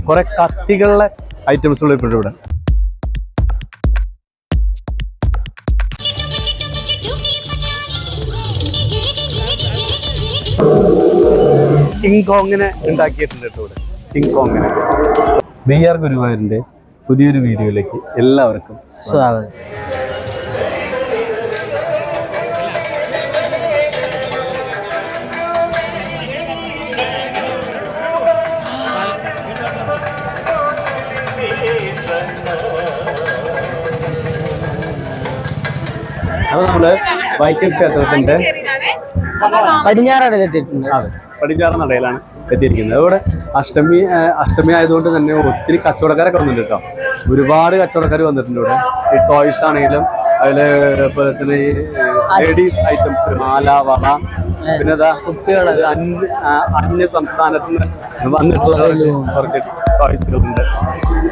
കുറെ കത്തികളുടെ ഐറ്റംസുകൾ ഇപ്പോൾ ഇവിടെ. കിങ് കോങ്ങിനെ ഉണ്ടാക്കിയിട്ടുണ്ട് ഇവിടെ. കിങ് കോങ്ങിനെ. BR ഗുരുവായൂരിന്റെ പുതിയൊരു വീഡിയോയിലേക്ക് എല്ലാവർക്കും സ്വാഗതം. അപ്പോൾ നമ്മള് വൈക്കം ക്ഷേത്രത്തിന്റെ പടിഞ്ഞാറടയിലെത്തിയിട്ടുണ്ട്. അതെ, പടിഞ്ഞാറ് നടയിലാണ് എത്തിയിരിക്കുന്നത്. അവിടെ അഷ്ടമി ആയതുകൊണ്ട് തന്നെ ഒത്തിരി കച്ചവടക്കാരൊക്കെ വന്നിട്ടുണ്ട് കേട്ടോ. ഒരുപാട് കച്ചവടക്കാർ വന്നിട്ടുണ്ട് ഇവിടെ. ഈ ടോയ്സ് ആണെങ്കിലും അതില് തന്നെ ഈ ലേഡീസ് ഐറ്റംസ്, മാല, വള, പിന്നെ കുട്ടികള് അന്യ സംസ്ഥാനത്ത് നിന്ന് വന്നിട്ടുള്ള കുറച്ച് ടോയ്സുകളുണ്ട്.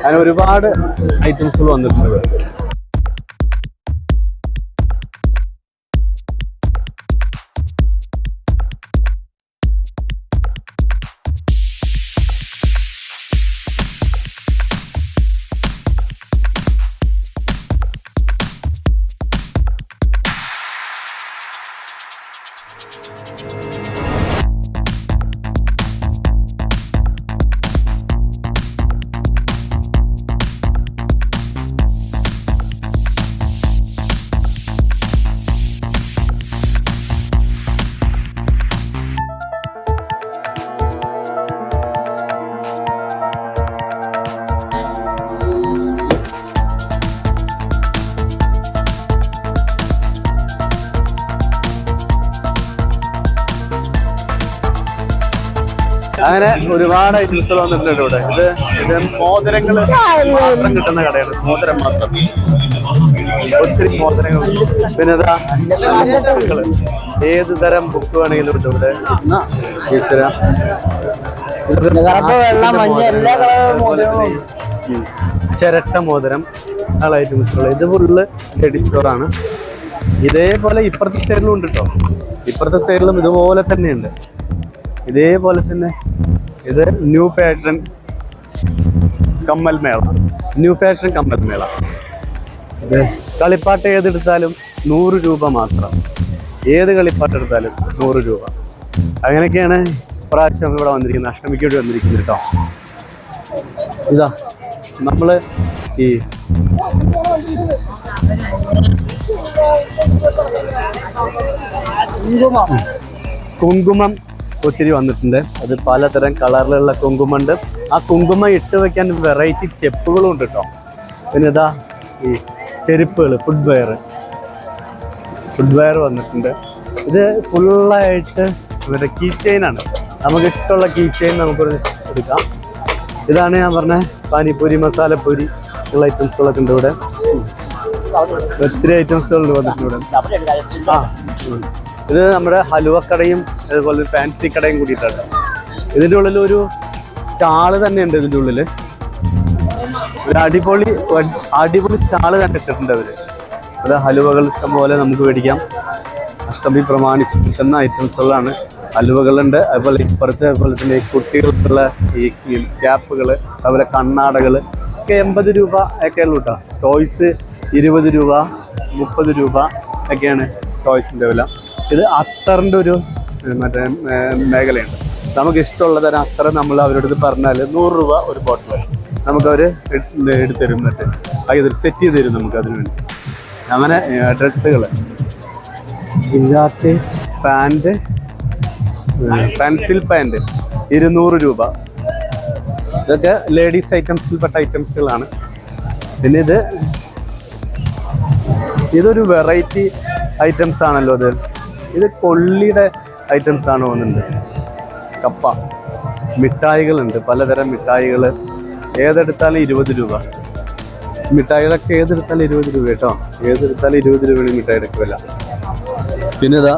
അങ്ങനെ ഒരുപാട് ഐറ്റംസുകൾ വന്നിട്ടുണ്ട് ഇവിടെ. അങ്ങനെ ഒരുപാട് ഐറ്റംസുകൾ വന്നിട്ടുണ്ട് ഇവിടെ. ഇത് മോതിരങ്ങൾ മാത്രം കിട്ടുന്ന കടയാണ്. മോതിരം മാത്രം, ഒത്തിരി മോതിരങ്ങൾ. പിന്നെ ബുക്കുകള്, ഏത് തരം ബുക്ക് വേണമെങ്കിലും ഉണ്ട് ഇവിടെ. ചിരട്ട മോതിരം, ആ ഐറ്റംസുകൾ. ഇത് ഫുള്ള് ലേഡീസ് സ്റ്റോറാണ്. ഇതേപോലെ ഇപ്പുറത്തെ സൈഡിലും ഉണ്ട് കേട്ടോ. ഇപ്പുറത്തെ സൈഡിലും ഇതുപോലെ തന്നെയുണ്ട്. ഇതേപോലെ തന്നെ ഇത് ന്യൂ ഫാഷൻ കമ്മൽ മേള. ഇത് കളിപ്പാട്ട് ഏതെടുത്താലും 100 രൂപ മാത്രം. ഏത് കളിപ്പാട്ട് എടുത്താലും 100 രൂപ. അങ്ങനെയൊക്കെയാണ് പ്രാവശ്യം ഇവിടെ വന്നിരിക്കുന്നത്. അഷ്ടമിക്ക് വേണ്ടി വന്നിരിക്കുന്നത് കേട്ടോ. ഇതാ നമ്മള് ഈ കുങ്കുമം ഒത്തിരി വന്നിട്ടുണ്ട്. അത് പലതരം കളറിലുള്ള കുങ്കുമുണ്ട്. ആ കുങ്കുമം ഇട്ട് വെക്കാൻ വെറൈറ്റി ചെപ്പുകളും ഉണ്ട് കേട്ടോ. പിന്നെ ഇതാ ഈ ചെരുപ്പുകൾ, ഫുട്വെയർ വന്നിട്ടുണ്ട്. ഇത് ഫുള്ളായിട്ട് ഇവരുടെ കീ ചെയിനാണ്. നമുക്ക് ഇഷ്ടമുള്ള കീ ചെയിൻ നമുക്ക് എടുക്കാം. ഇതാണ് ഞാൻ പറഞ്ഞ പാനിപ്പൂരി, മസാലപ്പൂരി ഉള്ള ഐറ്റംസുകളൊക്കെ ഉണ്ട് ഇവിടെ. ഒത്തിരി ഐറ്റംസുകൾ വന്നിട്ടുണ്ട് ഇവിടെ. ഇത് നമ്മുടെ ഹലുവക്കടയും അതുപോലെ ഫാൻസി കടയും കൂടിയിട്ടാണ്. ഇതിൻ്റെ ഉള്ളിൽ ഒരു സ്റ്റാള് തന്നെ ഉണ്ട്. ഇതിൻ്റെ ഉള്ളിൽ ഒരു അടിപൊളി സ്റ്റാള് തന്നെ ഇട്ടിട്ടുണ്ട് അവര്. അത് ഹലുവകൾ ഇഷ്ടം പോലെ നമുക്ക് മേടിക്കാം. അഷ്ടമി പ്രമാണിച്ച് കിട്ടുന്ന ഐറ്റംസുകളാണ്. ഹലുവകളുണ്ട്. അതുപോലെ ഇപ്പുറത്തെ അതുപോലെ തന്നെ കുട്ടികൾക്കുള്ള ഈ ക്യാപ്പുകൾ, അതുപോലെ കണ്ണാടകൾ ഒക്കെ 80 രൂപ ഒക്കെ ഉള്ളൂ കേട്ടോ. ടോയ്സ് 20 രൂപ, 30 രൂപ ഒക്കെയാണ് ടോയ്സിൻ്റെ വില. ഇത് അത്തറിൻ്റെ ഒരു മറ്റേ മേഖലയുണ്ട്. നമുക്ക് ഇഷ്ടമുള്ള തരം അത്തർ നമ്മൾ അവരോട് പറഞ്ഞാൽ 100 രൂപ ഒരു ബോട്ടിൽ നമുക്കവർ എടുത്തരും. എന്നിട്ട് അത് സെറ്റ് ചെയ്ത് തരും നമുക്ക് അതിന് വേണ്ടി. അങ്ങനെ ഡ്രസ്സുകൾ, ജിങ്കാറ്റ് പാൻറ്, പെൻസിൽ പാൻറ് 200 രൂപ. ഇതൊക്കെ ലേഡീസ് ഐറ്റംസിൽപ്പെട്ട ഐറ്റംസുകളാണ്. പിന്നെ ഇതൊരു വെറൈറ്റി ഐറ്റംസ് ആണല്ലോ. ഇത് കൊള്ളിയുടെ ഐറ്റംസ് ആണ് തോന്നുന്നുണ്ട്. കപ്പ മിഠായികളുണ്ട്, പലതരം മിഠായികൾ. ഏതെടുത്താലും 20 രൂപ. മിഠായികളൊക്കെ ഏതെടുത്താലും 20 രൂപ കേട്ടോ. ഏതെടുത്താലും 20 രൂപയാണ് മിഠായിയുടെ വില. പിന്നെ ഇതാ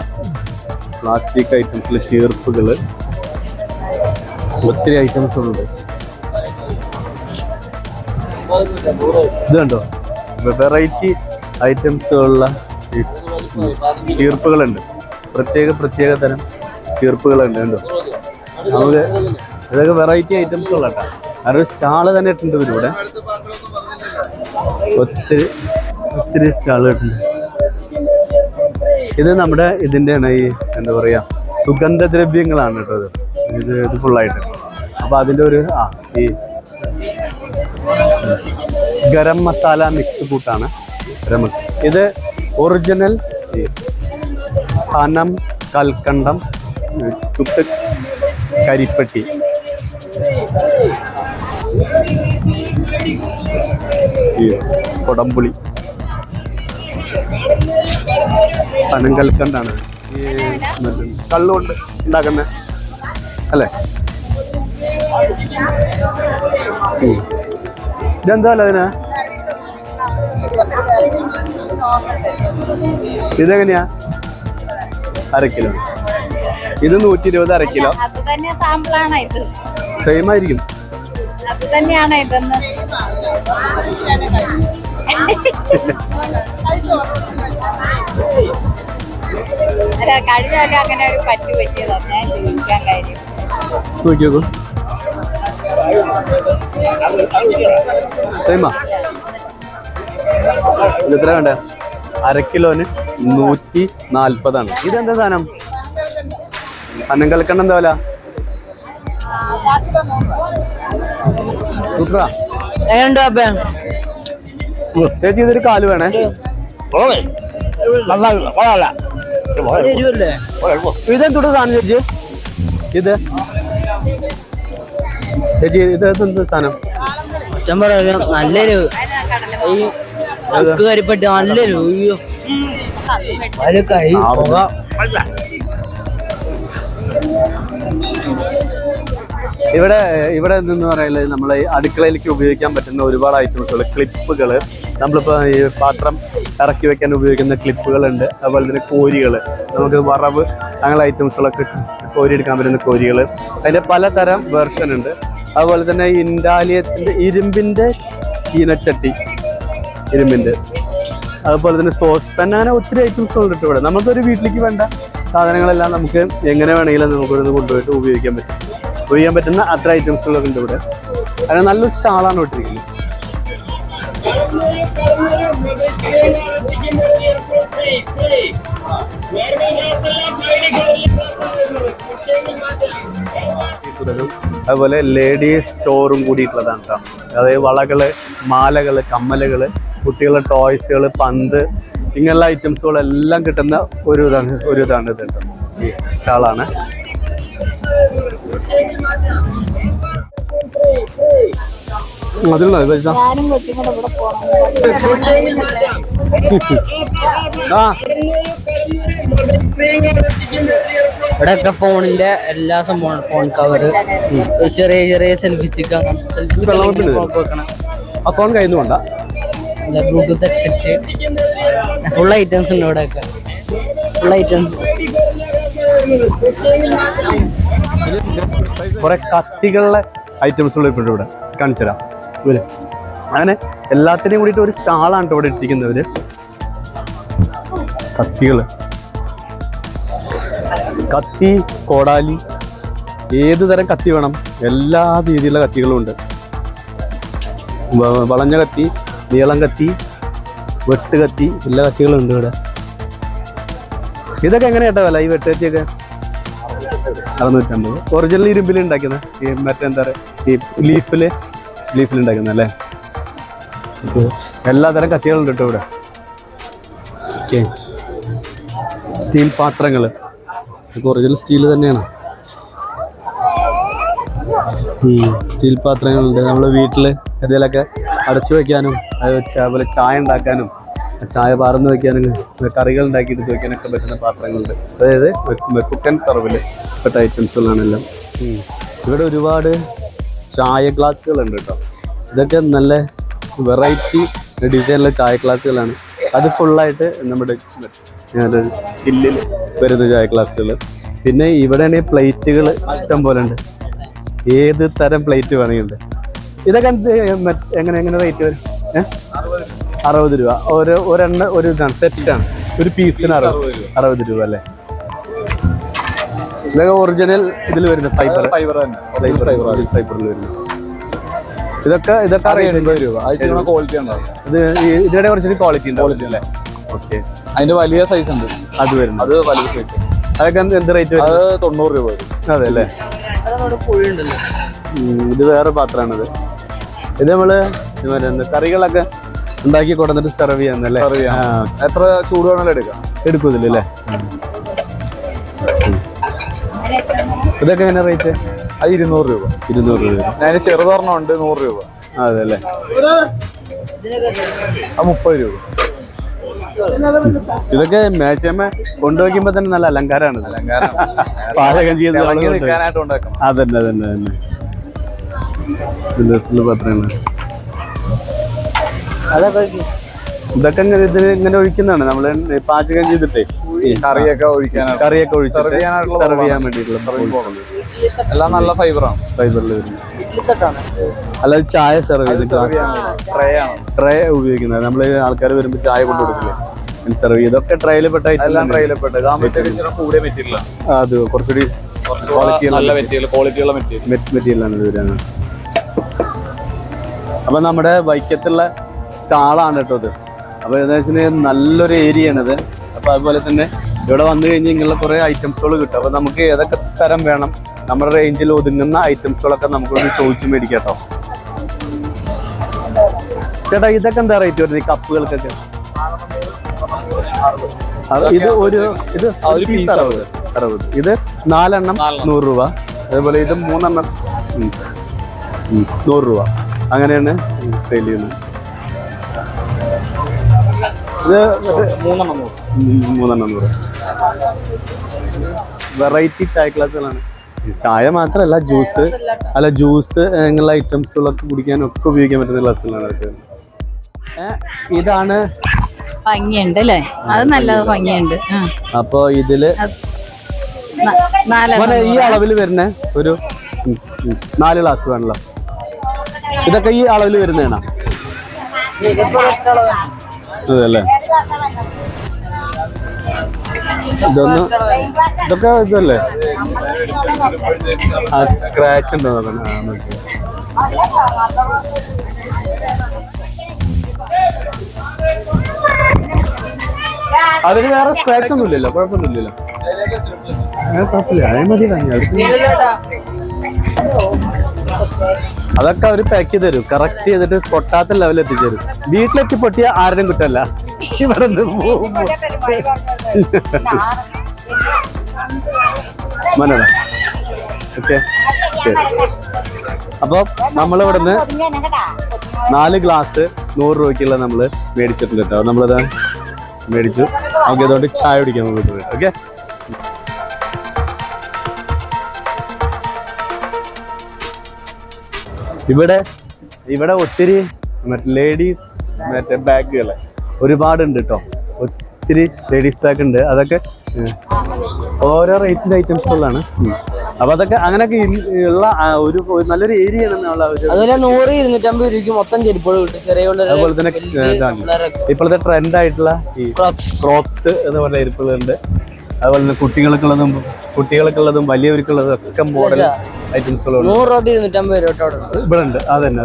പ്ലാസ്റ്റിക് ഐറ്റംസിൽ ചീർപ്പുകൾ, ഒത്തിരി ഐറ്റംസുകളുണ്ട്. ഇത് കണ്ടോ, വെറൈറ്റി ഐറ്റംസുകളുള്ള ചീർപ്പുകളുണ്ട്. പ്രത്യേക തരം ചീർപ്പുകളുണ്ട്. കണ്ടോ, നമുക്ക് ഇതൊക്കെ വെറൈറ്റി ഐറ്റംസുള്ള കേട്ടോ. അതൊരു സ്റ്റാള് തന്നെ ഇട്ടുണ്ട് ഇവിടെ, ഒത്തിരി ഒത്തിരി സ്റ്റാള് ഇട്ടുണ്ട്. ഇത് നമ്മുടെ ഇതിൻ്റെയാണ് ഈ എന്താ പറയുക സുഗന്ധദ്രവ്യങ്ങളാണ് കേട്ടോ ഇത് ഫുള്ളായിട്ട്. അപ്പോൾ അതിൻ്റെ ഒരു ഈ ഗരം മസാല മിക്സ് കൂട്ടാണ് ഗരം മിക്സ്. ഇത് ഒറിജിനൽ പനം കൽക്കണ്ടം ചുട്ട് കരിപ്പട്ടി. കൊടംപുളി പനം കൽക്കണ്ടാണ് ഈ കള്ളുകൊണ്ട് ഉണ്ടാക്കുന്നത് അല്ലേ? ഇതെന്താ അല്ല അതിന്? ഇതെങ്ങനെയാ? 1/2 കിലോ. ഇത് 120 1/2 കിലോ. സെയിം ആയിരിക്കും. നോക്കിയോക്കൂ, സെയിമാ. ഇതെത്ര വേണ്ട? 1/2 കിലോന് 140. ഇതെന്താ സാധനം? അന്നം കലക്കണ്ട എന്താ വില? സൂപ്പറാ. ചേച്ചി ഇതൊരു കാല് വേണേ. ഇതെന്തുട്ട് സാധനം ചേച്ചി? ഇത് ചേച്ചി ഇത് എന്ത് സാധനം? നല്ലൊരു കരിപ്പട്ടി, നല്ലൊരു ഇവിടെ എന്തെന്ന് പറയുന്നത് നമ്മളെ അടുക്കളയിലേക്ക് ഉപയോഗിക്കാൻ പറ്റുന്ന ഒരുപാട് ഐറ്റംസുകൾ, ക്ലിപ്പുകൾ, നമ്മളിപ്പോൾ ഈ പാത്രം ഇറക്കി വെക്കാൻ ഉപയോഗിക്കുന്ന ക്ലിപ്പുകളുണ്ട്. അതുപോലെ തന്നെ കോരികൾ, നമുക്ക് വറവ് അങ്ങനെ ഐറ്റംസുകളൊക്കെ കോരിയെടുക്കാൻ പറ്റുന്ന കോരികൾ, അതിൻ്റെ പലതരം വേർഷൻ ഉണ്ട്. അതുപോലെ തന്നെ ഇൻഡാലിയത്തിൻ്റെ ഇരുമ്പിൻ്റെ ചീനച്ചട്ടി, ഇരുമ്പിൻ്റെ, അതുപോലെ തന്നെ സോസ് പാൻ, അങ്ങനെ ഒത്തിരി ഐറ്റംസുകളുണ്ട് ഇവിടെ. നമുക്കൊരു വീട്ടിലേക്ക് വേണ്ട സാധനങ്ങളെല്ലാം നമുക്ക് എങ്ങനെ വേണമെങ്കിലും നമുക്കിവിടുന്ന് കൊണ്ടുപോയിട്ട് ഉപയോഗിക്കാൻ പറ്റുന്ന അത്ര ഐറ്റംസുകളൊക്കെ ഉണ്ട് ഇവിടെ. അങ്ങനെ നല്ലൊരു സ്റ്റാളാണ് ഇട്ടിരിക്കുന്നത്. അതുപോലെ ലേഡീസ് സ്റ്റോറും കൂടിയിട്ടുള്ളതാണ് കേട്ടോ. അതായത് വളകള്, മാലകള്, കമ്മലുകള്, കുട്ടികളുടെ ടോയ്സുകൾ, പന്ത്, ഇങ്ങനെയുള്ള ഐറ്റംസുകളെല്ലാം കിട്ടുന്ന ഒരു ഇതാണ് ഇത് കേട്ടോ. ഈ സ്റ്റാളാണ്. അതിലുള്ള ഇവിടെയൊക്കെ ഫോണിന്റെ എല്ലാ സംഭവം, ഫോൺ കവർ, ചെറിയ ചെറിയ സെൽഫി സ്റ്റിക്ക്, ആ ഫോൺ കയ്യിൽ നിന്ന് കൊണ്ട ബ്ലൂടൂത്ത് ഹെഡ്സെറ്റ്, ഫുൾ ഐറ്റംസ് ഉണ്ട് ഇവിടെയൊക്കെ. ഫുൾ ഐറ്റംസ്, കുറെ കത്തികളുടെ ഐറ്റംസുകൾ ഇപ്പോൾ ഇവിടെ കാണിച്ചു തരാം. ഇവര് അങ്ങനെ എല്ലാത്തിനെയും കൂടിയിട്ട് ഒരു സ്റ്റാളാണ് ഇവിടെ ഇട്ടിരിക്കുന്നവര്. കത്തികള്, കത്തി, കോടാലി, ഏത് തരം കത്തി വേണം എല്ലാ രീതിയിലുള്ള കത്തികളും ഉണ്ട്. വളഞ്ഞ കത്തി, നീളം കത്തി, വെട്ട് കത്തി, എല്ലാ കത്തികളും ഉണ്ട് ഇവിടെ. ഇതൊക്കെ എങ്ങനെയാട്ടോ വില? ഈ വെട്ട് കത്തിയൊക്കെ 650. ഒറിജിനൽ ഇരുമ്പിൽ ഉണ്ടാക്കുന്ന ഈ മറ്റെന്താ പറയുക, ഈ ലീഫിലുണ്ടാക്കുന്ന അല്ലേ? എല്ലാതരം കത്തികളുണ്ട് കേട്ടോ ഇവിടെ. ഓക്കെ, സ്റ്റീൽ പാത്രങ്ങൾ, ഒറിജിനൽ സ്റ്റീൽ തന്നെയാണ്. സ്റ്റീൽ പാത്രങ്ങളുണ്ട്. നമ്മൾ വീട്ടിൽ എന്തെങ്കിലുമൊക്കെ അടച്ചു വയ്ക്കാനും, അതുപോലെ ചായ ഉണ്ടാക്കാനും, ചായ പാർന്ന് വയ്ക്കാനും, കറികൾ ഉണ്ടാക്കിയിട്ട് വയ്ക്കാനൊക്കെ പറ്റുന്ന പാത്രങ്ങളുണ്ട്. അതായത് കുക്ക് ആൻഡ് സർവിൽ പെട്ട ഐറ്റംസുകളാണെല്ലാം. ഇവിടെ ഒരുപാട് ചായ ഗ്ലാസ്സുകളുണ്ട് കേട്ടോ. ഇതൊക്കെ നല്ല വെറൈറ്റി ഡിസൈനിലുള്ള ചായ ഗ്ലാസ്സുകളാണ്. അത് ഫുള്ളായിട്ട് നമ്മുടെ ചില്ലിൽ വരുന്ന ചായ ഗ്ലാസ്സുകൾ. പിന്നെ ഇവിടെയാണെങ്കിൽ പ്ലേറ്റുകൾ ഇഷ്ടം പോലെ ഉണ്ട്. ഏത് തരം പ്ലേറ്റ് വേണമെങ്കിൽ. ഇതൊക്കെ എങ്ങനെ റേറ്റ് വരും? 60 രൂപ. ഒരെണ്ണ ഒരു ഇതാണ്, സെറ്റാണ്. ഒരു പീസിന് 60 രൂപ അല്ലേ? ഇതൊക്കെ ഒറിജിനൽ ഇതിൽ വരുന്നത് ഫൈബറിൽ വരുന്നത്. ഇതൊക്കെ 80 രൂപ. അത് ക്വാളിറ്റി ഉണ്ടാവും. ഇതിന്റെ കുറച്ചൊരു ക്വാളിറ്റി ക്വാളിറ്റി അല്ലേ? ഓക്കെ. അതിന്റെ വലിയ സൈസ് ഉണ്ട്, അത് വരുന്നത്. അത് വലിയ സൈസ്. അതൊക്കെ എന്ത് റേറ്റ് വരും? അത് 90 രൂപ വരും. അതെ അല്ലേ? കുഴിയുണ്ടല്ലോ. ഇത് വേറെ പാത്രമാണിത്. ഇത് നമ്മള് കറികളൊക്കെ ഉണ്ടാക്കി കൊടുത്തിട്ട് സെർവ് ചെയ്യാന്നല്ലേ? സെർവ് ചെയ്യാം. എത്ര ചൂട് വേണമെങ്കിലും എടുക്കും ഇതിലല്ലേ? ഇതൊക്കെ എങ്ങനെ റേറ്റ്? അത് 200 രൂപ. 200 രൂപ. അതിന് ചെറുതൊരെണ്ണം ഉണ്ട് 100 രൂപ. അതെ അല്ലേ? അത് 30 രൂപ. ഇതൊക്കെ മേശമ കൊണ്ടുവയ്ക്കുമ്പോ തന്നെ നല്ല അലങ്കാരമാണ്. പാചകം ചെയ്ത് അതന്നെ പാത്രമാണ്. ഇതൊക്കെ ഇങ്ങനെ ഒഴിക്കുന്നതാണ് നമ്മള് പാചകം ചെയ്തിട്ടേ കറിയൊക്കെ ഒഴിച്ചിട്ട് സെർവ് ചെയ്യാൻ വേണ്ടിയിട്ടുള്ള എല്ലാം നല്ല ഫൈബറാണ്. ഫൈബറിൽ വരുന്നത്. അല്ലാതെ ചായ സെർവ് ചെയ്ത് ട്രേ ഉപയോഗിക്കുന്നത് നമ്മള് ആൾക്കാർ വരുമ്പോ ചായ കൊണ്ടു കൊടുക്കില്ലേ, സെർവ് ചെയ്ത്. ഇതൊക്കെ ട്രയൽ പെട്ട അത് കുറച്ചുകൂടി മെറ്റീരിയലാണ് ഇത് വരുന്നത്. അപ്പൊ നമ്മുടെ വൈക്കത്തുള്ള സ്റ്റാളാണ് കേട്ടോ ഇത്. അപ്പൊ എന്താ വെച്ചാൽ നല്ലൊരു ഏരിയ ആണിത്. അപ്പൊ അതുപോലെ തന്നെ ഇവിടെ വന്നു കഴിഞ്ഞ് ഇങ്ങനെയുള്ള കുറെ ഐറ്റംസുകൾ കിട്ടും. അപ്പൊ നമുക്ക് ഏതൊക്കെ തരം വേണം, നമ്മുടെ റേഞ്ചിൽ ഒതുങ്ങുന്ന ഐറ്റംസുകളൊക്കെ നമുക്കൊന്ന് ചോദിച്ചു മേടിക്കാം കേട്ടോ. ചേട്ടാ ഇതൊക്കെ എന്താ റേറ്റ് വരുന്നത് ഈ കപ്പുകൾക്കൊക്കെ? ഇത് പീസ് 60. ഇത് 4 എണ്ണം 100 രൂപ. അതേപോലെ ഇത് 3 എണ്ണം 100 രൂപ. അങ്ങനെയാണ് സെയിൽ ചെയ്യുന്നത്. ഇത് 3 എണ്ണം 100. വെറൈറ്റി ചായ ക്ലാസ്സുകളാണ്. ചായ മാത്രമല്ല ജ്യൂസ് അങ്ങനെയുള്ള ഐറ്റംസുകളൊക്കെ കുടിക്കാനൊക്കെ ഉപയോഗിക്കാൻ പറ്റുന്ന ക്ലാസ്സുകളാണ് അതൊക്കെ. ഇതാണ് ഭംഗിയുണ്ട് അല്ലേ? അത് നല്ലത് ഭംഗിയുണ്ട്. അപ്പൊ ഇതില് ഈ അളവിൽ വരുന്ന ഒരു 4 ഗ്ലാസ് വേണല്ലോ. ഇതൊക്കെ ഈ അളവിൽ വരുന്നതാണ് അതല്ലേ? ഇതൊക്കെ ഇതല്ലേ? സ്ക്രാച്ച് ഉണ്ടോ നോക്കണം. അതിന് വേറെ സ്ക്രാച്ച് ഒന്നും ഇല്ലല്ലോ? കുഴപ്പമൊന്നുമില്ലല്ലോ? കുഴപ്പമില്ല, അതേ മതി. അതൊക്കെ അവര് പാക്ക് ചെയ്ത് തരും, കറക്റ്റ് ചെയ്തിട്ട് പൊട്ടാത്ത ലെവലിൽ എത്തിച്ചേരും. വീട്ടിലെത്തി പൊട്ടിയ ആരും കിട്ടല്ല. ഇവിടെ മനോടാ. ഓക്കെ ശരി. അപ്പൊ നമ്മളിവിടുന്ന് 4 ഗ്ലാസ് 100 രൂപയ്ക്കുള്ള നമ്മള് മേടിച്ചിട്ടുണ്ട് കേട്ടോ. നമ്മളിത് മേടിച്ചു. നമുക്ക് ഇതുകൊണ്ട് ചായ കുടിക്കാൻ നോക്കിയിട്ട്. ഓക്കെ. ഇവിടെ ഒത്തിരി ലേഡീസ് ബാഗുകൾ ഒരുപാടുണ്ട് കേട്ടോ. ഒത്തിരി ലേഡീസ് ബാഗ് ഉണ്ട്. അതൊക്കെ ഓരോ റേറ്റിന്റെ ഐറ്റംസുകളാണ്. അപ്പൊ അതൊക്കെ അങ്ങനെയൊക്കെ ഉള്ള ഒരു നല്ലൊരു ഏരിയ ആണ്. അതുപോലെ 100-250 രൂപയ്ക്ക് മൊത്തം ചെരുപ്പുകൾ കിട്ടും. ചെറിയ അതുപോലെ തന്നെ ഇപ്പോഴത്തെ ട്രെൻഡ് ആയിട്ടുള്ള ഈ ക്രോപ്സ് എന്ന് പറഞ്ഞ ചെരുപ്പുകളുണ്ട്. അതുപോലെ തന്നെ കുട്ടികൾക്കുള്ളതും വലിയവർക്കുള്ളതും ഒക്കെ മോഡൽ ഐറ്റംസുകളുണ്ട്. 100-250 രൂപ ഇവിടെ ഉണ്ട്. അതന്നെ.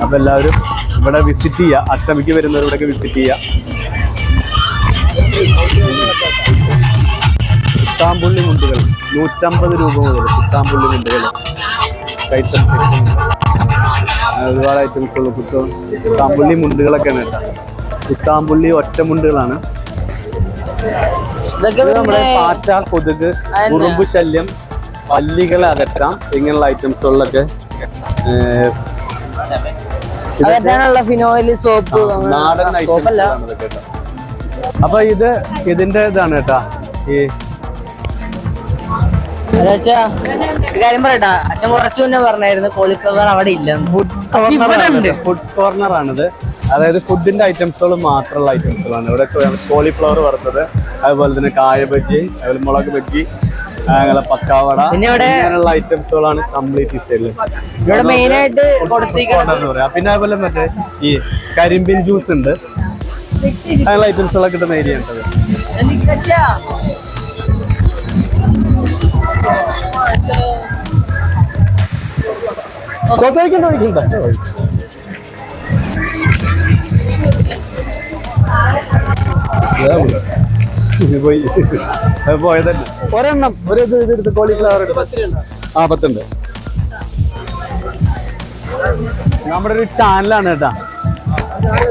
അപ്പൊ എല്ലാവരും ഇവിടെ വിസിറ്റ് ചെയ്യുക. അഷ്ടമിക്ക് വരുന്നവരോടൊക്കെ വിസിറ്റ് ചെയ്യുക. കുത്താമ്പുള്ളി മുണ്ടുകൾ 150 രൂപ മുതൽ കുത്താമ്പുള്ളി മുണ്ടുകൾ ഒരുപാട് ഐറ്റംസുകൾ. കുത്താമ്പുള്ളി മുണ്ടുകളൊക്കെയാണ് കേട്ടോ. കുത്താമ്പുള്ളി ഒറ്റമുണ്ടുകളാണ്. നമ്മുടെ പാറ്റ, കൊതുക്, ഉറുമ്പ് ശല്യം, പല്ലികളെ അകറ്റാം ഇങ്ങനെയുള്ള ഐറ്റംസുകളിലൊക്കെ ഫിനോയില്, സോപ്പ്, നാടൻ ഐറ്റംസ് ആണ് ഇതൊക്കെ കേട്ടോ. അപ്പൊ ഇതിന്റെ ഇതാണ് കേട്ടാ. ഈ കാര്യം പറയട്ടാ, അച്ഛൻ കുറച്ചു മുന്നേ പറഞ്ഞായിരുന്നു കോളിഫ്ലവർ അവിടെ ഇല്ല. ഫുഡ് കോർണർ ആണിത്. അതായത് ഫുഡിന്റെ ഐറ്റംസുകൾ മാത്രമുള്ള ഐറ്റംസുകളാണ് ഇവിടെ. കോളിഫ്ലവർ വറുത്തത്, അതുപോലെ തന്നെ കായ ബജ്ജി, അതുപോലെ മുളക് ബജ്ജി, അങ്ങനെ പക്കാവട, അങ്ങനെയുള്ള ഐറ്റംസുകളാണ് കംപ്ലീറ്റ് സൈഡില് ഇവിടെ മെയിൻ ആയിട്ട് കൊടുത്തിരിക്കുന്നത്. പിന്നെ അതുപോലെ മറ്റേ ഈ കരിമ്പിൻ ജ്യൂസ് ഉണ്ട്. അങ്ങനെയുള്ള ഐറ്റംസുകളൊക്കെ കിട്ടുന്ന ഏരിയ ഉണ്ട്. സോസൈക്കണ്ട ഒഴിക്കണ്ട. പോയി പോയതന്നെ ഒരെണ്ണം ഒരു ഇതെടുത്ത് കോളിഫ്ലവർ എടുത്ത്. ആ 10 ഉണ്ട്. നമ്മുടെ ഒരു ചാനലാണ് കേട്ടാ,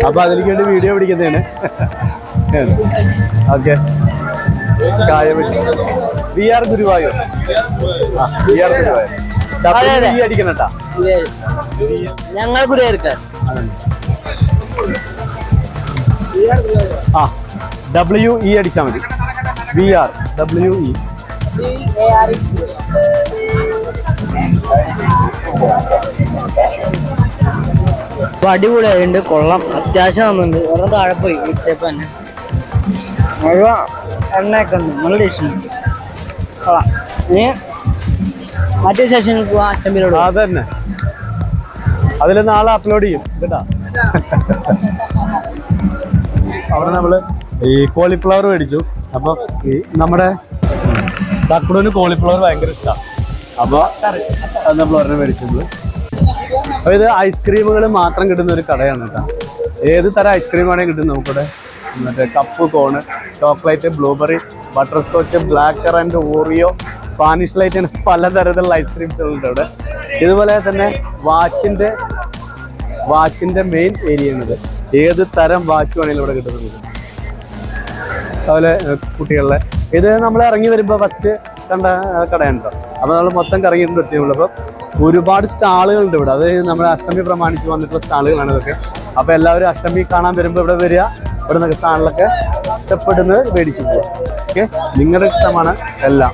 അപ്പൊ അതിലേക്ക് വേണ്ടി വീഡിയോ പിടിക്കുന്നതാണ്. Okay, VR Guruvayur. VR Guruvayur അടിക്കണം കേട്ടാ. ഞങ്ങൾ ഗുരുവായൂർക്കാർ. ആ WE അടിച്ചാൽ മതി. VR WE. അപ്പൊ അടിപൊളിയായിട്ടുണ്ട്, കൊള്ളാം, അത്യാവശ്യം തന്നുണ്ട്. ഒരെണ്ണം താഴെ പോയി ഇട്ടേപ്പ് തന്നെ എണ്ണയൊക്കെ ഉണ്ട്, നല്ല ടേസ്റ്റ് ഉണ്ട്, കൊള്ളാം. ഇനി മറ്റേ സെഷൻ അച്ചമ്പിലോട് അതന്നെ, അതിൽ നാളെ അപ്ലോഡ് ചെയ്യും കേട്ടാ. അവിടെ നമ്മള് ഈ കോളിഫ്ലവർ മേടിച്ചു. അപ്പൊ ഈ നമ്മുടെ തക്കുടന് കോളിഫ്ലവർ ഭയങ്കര ഇഷ്ടമാണ്. അപ്പൊ നമ്മൾ ഒരെണ്ണം മേടിച്ചത്. അപ്പൊ ഇത് ഐസ്ക്രീമുകൾ മാത്രം കിട്ടുന്ന ഒരു കടയാണ് കേട്ടോ. ഏത് തരം ഐസ്ക്രീം ആണെങ്കിൽ കിട്ടും നമുക്കിവിടെ. മറ്റേ cup cone, chocolate, blueberry, butter scotch, black currant, Oreo, Spanish light, അങ്ങനെ പലതരത്തിലുള്ള ഐസ്ക്രീംസുകളുണ്ട് ഇവിടെ. ഇതുപോലെ തന്നെ വാച്ചിന്റെ മെയിൻ ഏരിയ ആണിത്. ഏത് തരം വാച്ച് വേണമെങ്കിലും ഇവിടെ കിട്ടുന്നുണ്ട്. അതുപോലെ കുട്ടികളുടെ ഇത് നമ്മൾ ഇറങ്ങി വരുമ്പോൾ ഫസ്റ്റ് കണ്ട കടയാണ് കേട്ടോ. അപ്പോൾ നമ്മൾ മൊത്തം കറങ്ങിയിട്ടുണ്ട് എത്തിയുള്ളൂ. അപ്പോൾ ഒരുപാട് സ്റ്റാളുകളുണ്ട് ഇവിടെ. അത് നമ്മുടെ അഷ്ടമി പ്രമാണിച്ച് വന്നിട്ടുള്ള സ്റ്റാളുകളാണ് ഇതൊക്കെ. അപ്പോൾ എല്ലാവരും അഷ്ടമി കാണാൻ വരുമ്പോൾ ഇവിടെ വരിക, ഇവിടെ നിന്നൊക്കെ സാധനങ്ങളൊക്കെ ഇഷ്ടപ്പെടുന്നത് മേടിച്ചു പോവുക. ഓക്കെ, നിങ്ങളുടെ ഇഷ്ടമാണ് എല്ലാം.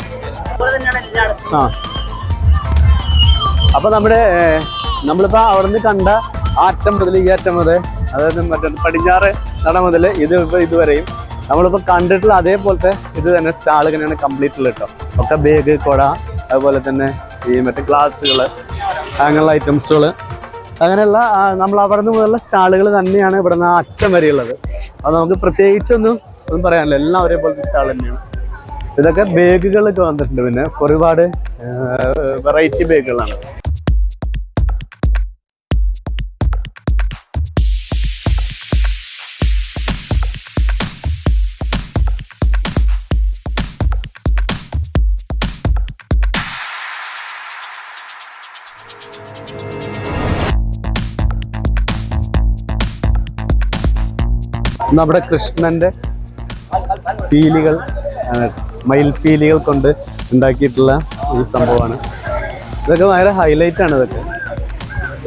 ആ അപ്പോൾ നമ്മളിപ്പോൾ അവിടെ നിന്ന് കണ്ട ആ അറ്റം മുതൽ ഈ അറ്റം മുതൽ, അതായത് മറ്റേ പടിഞ്ഞാറ് നട മുതൽ ഇതുവരെയും നമ്മളിപ്പോൾ കണ്ടിട്ടുള്ള അതേപോലത്തെ ഇത് തന്നെ സ്റ്റാൾ ഇങ്ങനെയാണ് കംപ്ലീറ്റ് ഉള്ളത് കേട്ടോ. ഒക്കെ ബാഗ്, കുട, അതുപോലെ തന്നെ ഈ മറ്റേ ഗ്ലാസ്സുകൾ, അങ്ങനെയുള്ള ഐറ്റംസുകൾ, അങ്ങനെയുള്ള നമ്മൾ അവിടെ നിന്ന് മുതലുള്ള സ്റ്റാളുകൾ തന്നെയാണ് ഇവിടെ നിന്ന് ആ അറ്റം വരെയുള്ളത്. അത് നമുക്ക് പ്രത്യേകിച്ചൊന്നും പറയാനില്ല, എല്ലാം ഒരേപോലത്തെ സ്റ്റാൾ തന്നെയാണ്. ഇതൊക്കെ ബാഗുകളൊക്കെ വന്നിട്ടുണ്ട്. പിന്നെ ഒരുപാട് വെറൈറ്റി ബാഗുകളാണ്. നമ്മുടെ കൃഷ്ണന്റെ പീലികൾ, മയിൽപീലികൾ കൊണ്ട് ഉണ്ടാക്കിയിട്ടുള്ള ഒരു സംഭവമാണ്. ഇതൊക്കെ ഭയങ്കര ഹൈലൈറ്റ് ആണ്. ഇതൊക്കെ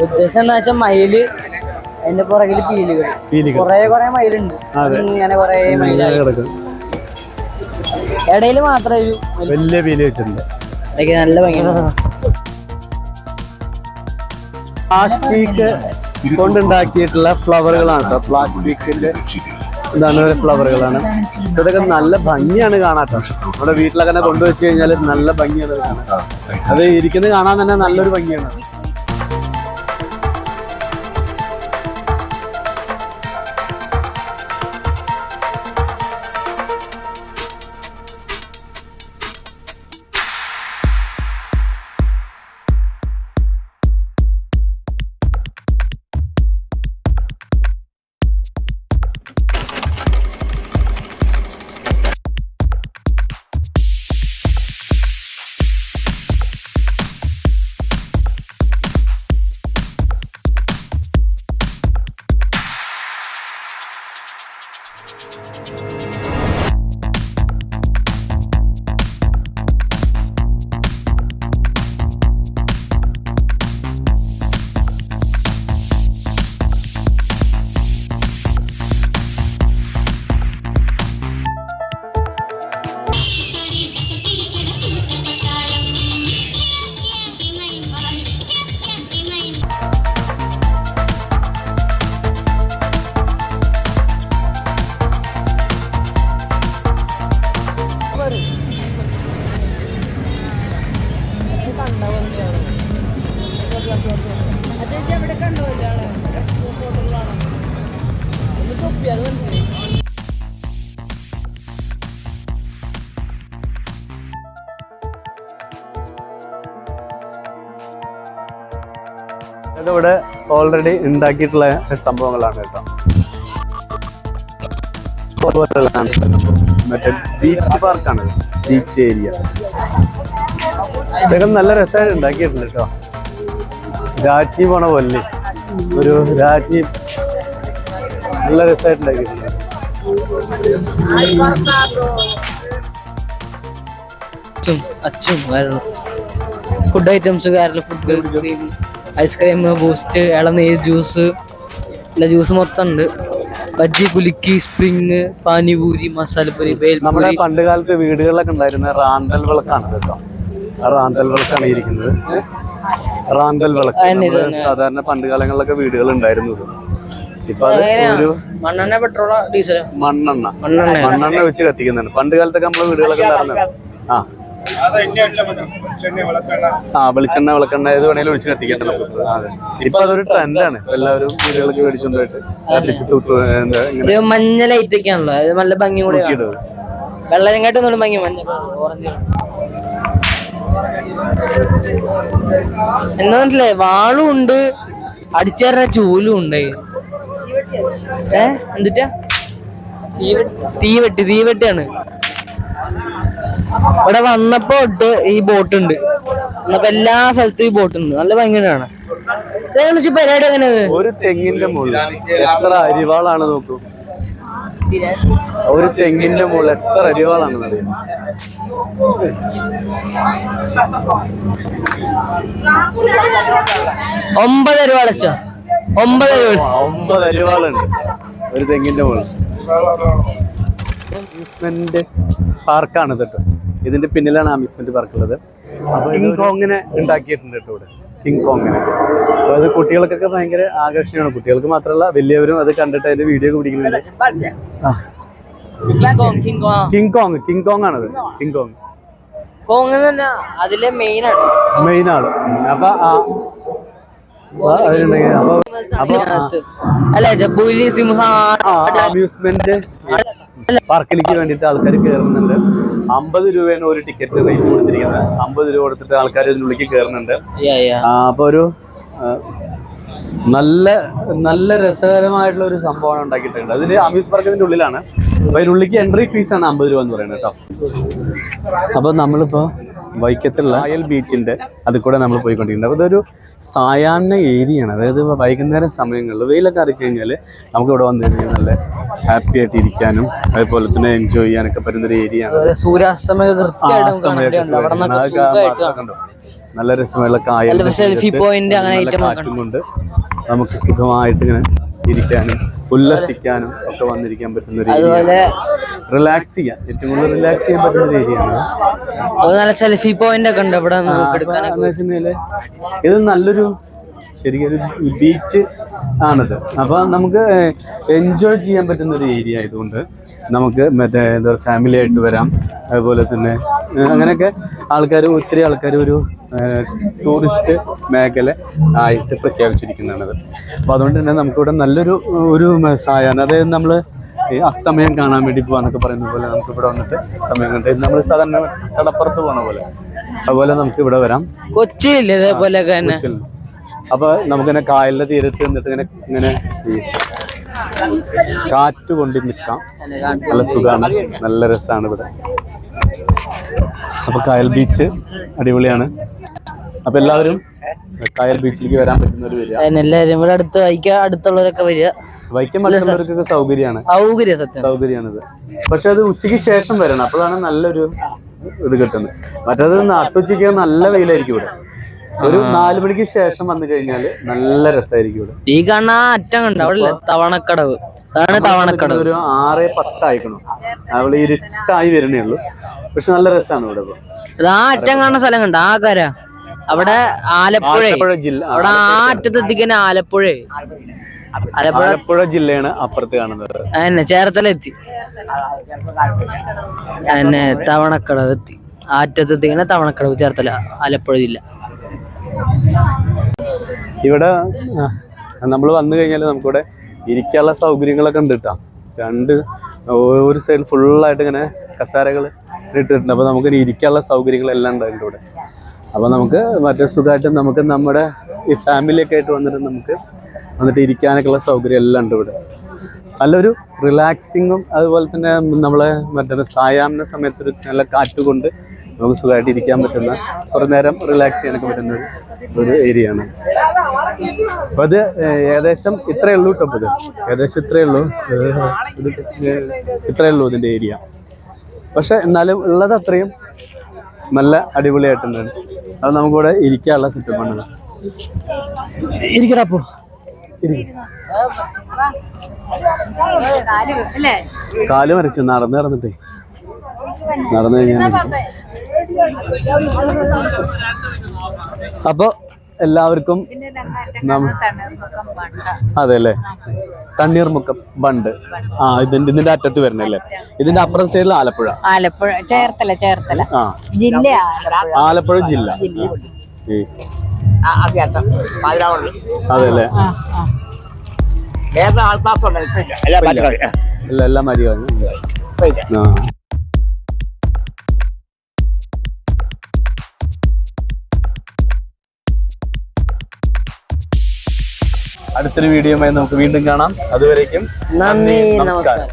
ഉദ്ദേശം എന്താ വെച്ചാൽ മയില്, അതിന്റെ പുറകില് പീലികൾ, കൊറേ മയിലുണ്ട്. ഇങ്ങനെ കൊറേ മയിലാണ് കിടക്കും. ഇടയില് മാത്രമേ ഒരു വലിയ പീലി വെച്ചിട്ടുണ്ട്. അതൊക്കെ നല്ല ഭംഗിയാണ്. പ്ലാസ്റ്റിക് കൊണ്ടുണ്ടാക്കിയിട്ടുള്ള ഫ്ലവറുകളാണ് കേട്ടോ. പ്ലാസ്റ്റിക്കിന്റെ ഇതാണ് ഫ്ലവറുകളാണ്. ഇതൊക്കെ നല്ല ഭംഗിയാണ് കാണാട്ടോ. നമ്മുടെ വീട്ടിലൊക്കെ തന്നെ കൊണ്ടുവച്ച് കഴിഞ്ഞാൽ നല്ല ഭംഗിയാണ് കാണാൻ. അത് ഇരിക്കുന്നത് കാണാൻ തന്നെ നല്ലൊരു ഭംഗിയാണ്. ഇതിവിടെ ഓൾറെഡി ഉണ്ടാക്കിയിട്ടുള്ള സംഭവങ്ങളാണ് കേട്ടോ. മറ്റേ ബീച്ച് പാർക്കാണ്, ബീച്ച് ഏരിയ. ഇതൊക്കെ നല്ല രസമായിട്ട് ഉണ്ടാക്കിയിട്ടുണ്ട് കേട്ടോ. രാജ്ഞി പോണ പോലെ ഒരു രാജ്ഞി നല്ല രസമായിട്ട് ഉണ്ടാക്കിയിട്ടുണ്ട്. അച്ചും food items, food ice cream, Boost, ഇളനീർ, ജ്യൂസ്, എല്ലാ ജ്യൂസ് മൊത്തം ഉണ്ട്. ബജ്ജി, കുലുക്കി, സ്പ്രിങ്, പാനിപൂരി, മസാലപ്പൂരി, നമ്മുടെ പണ്ട് കാലത്ത് വീടുകളിലൊക്കെ ഉണ്ടായിരുന്ന റാന്തൽ വിളക്കാണ് കേട്ടോ. ആ റാന്തൽ വിളക്കാണ് ഇരിക്കുന്നത്. റാന്തൽ വിളക്ക് സാധാരണ പണ്ട് കാലങ്ങളിലൊക്കെ വീടുകൾ ഉണ്ടായിരുന്നു. ഇപ്പൊ ഒരു മണ്ണെണ്ണ, പെട്രോളോ, ഡീസലോ? മണ്ണെണ്ണ വെച്ച് കത്തിക്കുന്നതാണ്. പണ്ട് കാലത്തൊക്കെ നമ്മളെ വീടുകളൊക്കെ ഉണ്ടായിരുന്നത്. വെളിച്ചെണ്ണ, വിളക്കെണ്ണ ഏത് വേണേലും ഒഴിച്ച് കത്തിക്കട്ടെ നമുക്ക്. അതെ, ഇപ്പൊ അതൊരു ട്രെൻഡാണ്. എല്ലാവരും വീടുകളൊക്കെ മേടിച്ചോണ്ട് പോയിട്ട് കത്തിച്ച് മഞ്ഞ ലൈറ്റ് ഒക്കെ ആണല്ലോ, അത് നല്ല ഭംഗി കൂടെ. വെള്ളരിങ്ങാട്ടൊന്നും ഭംഗി മഞ്ഞ, ഓറഞ്ച്. എന്താ വാളും ഉണ്ട്, അടിച്ചേറ ചൂലും ഉണ്ട്. എന്തിട്ടാ? തീവെട്ടിയാണ്. ഇവിടെ വന്നപ്പോ തൊട്ട് ഈ ബോട്ട് ഉണ്ട്. വന്നപ്പോ എല്ലാ സ്ഥലത്തും ഈ ബോട്ട് ഉണ്ട്. നല്ല ഭംഗിയാണ്. പരിപാടി എങ്ങനെ? ഒരു തെങ്ങിന്റെ മുകളിൽ എത്ര അരിവാളാണ് നോക്കൂ. ഒരു തെങ്ങിന്റെ മുകളിൽ എത്ര അരിവാളാണെന്ന് അറിയാം. 9 അരിവാളച്ചോ? 9 അരിവാളുണ്ട് ഒരു തെങ്ങിന്റെ മുകളിൽ. അമ്യൂസ്മെന്റ് പാർക്കാണ് കേട്ടോ. ഇതിന്റെ പിന്നിലാണ് അമ്യൂസ്മെന്റ് പാർക്ക് ഉള്ളത്. അപ്പൊ കിങ് കോങ്ങിനെ ഉണ്ടാക്കിയിട്ടുണ്ട് കേട്ടോ ഇവിടെ, കിങ് കോങ്ങിനെ. അപ്പൊ അത് കുട്ടികൾക്കൊക്കെ ഭയങ്കര ആകർഷണമാണ്. കുട്ടികൾക്ക് മാത്രമല്ല വലിയവരും അത് കണ്ടിട്ട് അതിന്റെ വീഡിയോ ഒക്കെ പിടിക്കുന്നുണ്ട്. കിങ് കോങ് ആണത്. കിങ് കോങ് അതിലെ മെയിനാണ്. അപ്പൊ അമ്യൂസ്മെന്റ് പാർക്കിലേക്ക് വേണ്ടിയിട്ട് ആൾക്കാർ കയറുന്നുണ്ട്. 50 രൂപയാണ് ഒരു ടിക്കറ്റ് റേറ്റ് കൊടുത്തിരിക്കുന്നത്. 50 രൂപ കൊടുത്തിട്ട് ആൾക്കാർ ഇതിനുള്ളിലേക്ക് കയറുന്നുണ്ട്. അപ്പൊ ഒരു നല്ല രസകരമായിട്ടുള്ള ഒരു സംഭവമാണ് ഉണ്ടാക്കിയിട്ടുണ്ട്. അതിൽ അമ്യൂസ് പാർക്ക് ഇതിന്റെ ഉള്ളിലാണ്. അപ്പൊ അതിനുള്ളിലേക്ക് എൻട്രി ഫീസാണ് 50 രൂപ എന്ന് പറയുന്നത് കേട്ടോ. അപ്പൊ നമ്മളിപ്പോ വൈക്കത്തുള്ള അയൽ ബീച്ചിന്റെ അതിൽ കൂടെ നമ്മൾ പോയിക്കൊണ്ടിരിക്കുന്നത്. അപ്പോൾ ഇതൊരു സായാഹ്ന ഏരിയയാണ്. അതായത് വൈകുന്നേരം സമയങ്ങളിൽ വെയിലൊക്കെ അറിയിക്കഴിഞ്ഞാൽ നമുക്ക് ഇവിടെ വന്നു കഴിഞ്ഞാൽ നല്ല ഹാപ്പി ആയിട്ട് ഇരിക്കാനും അതുപോലെ തന്നെ എൻജോയ് ചെയ്യാനൊക്കെ പറ്റുന്നൊരു ഏരിയയാണ്. നല്ല രസമുള്ള കാറ്റും കൊണ്ട് നമുക്ക് സുഖമായിട്ട് ഇങ്ങനെ ഇരിക്കാനും ഉല്ലസിക്കാനും ഒക്കെ വന്നിരിക്കാൻ പറ്റുന്ന ഒരു ഏരിയ. റിലാക്സ് ചെയ്യാൻ, ഏറ്റവും കൂടുതൽ റിലാക്സ് ചെയ്യാൻ പറ്റുന്ന ഒരു ഏരിയയാണ്. സെൽഫി പോയിന്റ് ഒക്കെ ഉണ്ട് ഇവിടെ. ഇത് നല്ലൊരു ശരിക്കൊരു ബീച്ച് ആണിത്. അപ്പൊ നമുക്ക് എൻജോയ് ചെയ്യാൻ പറ്റുന്ന ഒരു ഏരിയ ആയതുകൊണ്ട് നമുക്ക് മറ്റേ എന്താ പറയുക ഫാമിലി ആയിട്ട് വരാം. അതുപോലെ തന്നെ അങ്ങനെയൊക്കെ ഒത്തിരി ആൾക്കാർ ഒരു ടൂറിസ്റ്റ് മേഖല ആയിട്ട് പ്രഖ്യാപിച്ചിരിക്കുന്നതാണത്. അപ്പോൾ അതുകൊണ്ട് തന്നെ നമുക്കിവിടെ നല്ലൊരു സായാഹ്നം, അതായത് നമ്മൾ അസ്തമയം കാണാൻ വേണ്ടി പോകാന്നൊക്കെ പറയുന്ന പോലെ നമുക്കിവിടെ വന്നിട്ട് അസ്തമയം കണ്ട് നമ്മൾ സാധാരണ കടപ്പുറത്ത് പോകണ പോലെ അതുപോലെ നമുക്ക് ഇവിടെ വരാം. കൊച്ചിയില്ലേ ഇതേപോലെ? അപ്പൊ നമുക്കിങ്ങനെ കായലിന്റെ തീരത്ത് നിന്നിട്ട് ഇങ്ങനെ കാറ്റ് കൊണ്ട് നിൽക്കാം. നല്ല സുഖമാണ്, നല്ല രസമാണ് ഇവിടെ. അപ്പൊ കായൽ ബീച്ച് അടിപൊളിയാണ്. അപ്പൊ എല്ലാവരും കായൽ ബീച്ചിലേക്ക് വരാൻ പറ്റുന്നവര് വരിക. എല്ലാവരും ഇവിടെ അടുത്തുള്ളവരൊക്കെ വരിക. വൈക്കം മറ്റുള്ളവർക്കൊക്കെ സൗകര്യമാണിത്. പക്ഷെ അത് ഉച്ചയ്ക്ക് ശേഷം വരണം, അപ്പോഴാണ് നല്ലൊരു ഇത് കിട്ടുന്നത്. മറ്റേത് നട്ടുച്ചയ്ക്ക് നല്ല വെയിലായിരിക്കും ഇവിടെ. ഒരു 4 മണിക്ക് ശേഷം വന്നു കഴിഞ്ഞാല് നല്ല രസമായിരിക്കും ഇവിടെ. ഈ കാണുന്ന അറ്റം കണ്ട അവിടെ തവണക്കടവ്, ഒരു 6-10 ആയിക്കണം. അവള് ഇരുട്ടായി വരണേ ഉള്ളൂ. പക്ഷെ നല്ല രസമാണ് ഇവിടെ. ആ അറ്റം കാണുന്ന സ്ഥലം കണ്ട ആ കര അവിടെ ആലപ്പുഴ ജില്ല. അവിടെ ആ അറ്റത്തെത്തിക്കാൻ ആലപ്പുഴ ജില്ലയാണ് അപ്പുറത്ത് കാണുന്നത്. അതന്നെ ചേർത്തല എത്തി, അതന്നെ തവണക്കടവ് എത്തി. ആറ്റത്തെത്തിങ്ങനെ തവണക്കടവ്, ചേർത്തല, ആലപ്പുഴ ജില്ല. ഇവിടെ നമ്മൾ വന്നു കഴിഞ്ഞാൽ നമുക്കിവിടെ ഇരിക്കാനുള്ള സൗകര്യങ്ങളൊക്കെ ഉണ്ട് കേട്ടോ. ഒരു സൈഡ് ഫുള്ളായിട്ട് ഇങ്ങനെ കസാരകൾ ഇട്ടിട്ടുണ്ട്. അപ്പോൾ നമുക്ക് ഇരിക്കാനുള്ള സൗകര്യങ്ങളെല്ലാം ഉണ്ട് അതിൻ്റെ കൂടെ. അപ്പോൾ നമുക്ക് മറ്റേ സുഖമായിട്ട് നമുക്ക് നമ്മുടെ ഈ ഫാമിലിയൊക്കെ ആയിട്ട് വന്നിട്ട് നമുക്ക് വന്നിട്ട് ഇരിക്കാനൊക്കെയുള്ള സൗകര്യം എല്ലാം ഉണ്ട് ഇവിടെ. നല്ലൊരു റിലാക്സിങ്ങും അതുപോലെ തന്നെ നമ്മളെ മറ്റേ സായാഹ്ന സമയത്തൊരു നല്ല കാറ്റ് കൊണ്ട് നമുക്ക് സുഖമായിട്ട് ഇരിക്കാൻ പറ്റുന്ന കുറേ നേരം റിലാക്സ് ചെയ്യാനൊക്കെ പറ്റുന്ന ഒരു ഏരിയ ആണ്. അപ്പം അത് ഏകദേശം ഇത്രയേ ഉള്ളൂ കേട്ടോ. ഇത് ഏകദേശം ഇത്രയേ ഉള്ളൂ, ഇത്രയേ ഉള്ളൂ ഇതിൻ്റെ ഏരിയ. പക്ഷെ എന്നാലും ഉള്ളത് അത്രയും നല്ല അടിപൊളിയായിട്ടുണ്ട്. അത് നമുക്കിവിടെ ഇരിക്കാനുള്ള സെറ്റപ്പാണ്. ഇരിക്കടാപ്പോ, കാല് മരിച്ചു നടന്നിട്ടേ നടന്നു കഴിഞ്ഞാൽ. അപ്പൊ എല്ലാവർക്കും അതെ അല്ലേ, തണ്ണീർമുക്കം ബണ്ട്. ഇതിന്റെ അറ്റത്ത് വരണല്ലേ. ഇതിന്റെ അപ്പുറം സൈഡിൽ ആലപ്പുഴ. ആലപ്പുഴ ചേർത്തല ആ, ജില്ല ആലപ്പുഴ ജില്ല. അതെല്ലേ, എല്ലാം മരിയാണ്. അടുത്തൊരു വീഡിയോയുമായി നമുക്ക് വീണ്ടും കാണാം. അതുവരേക്കും നന്ദി, നമസ്കാരം.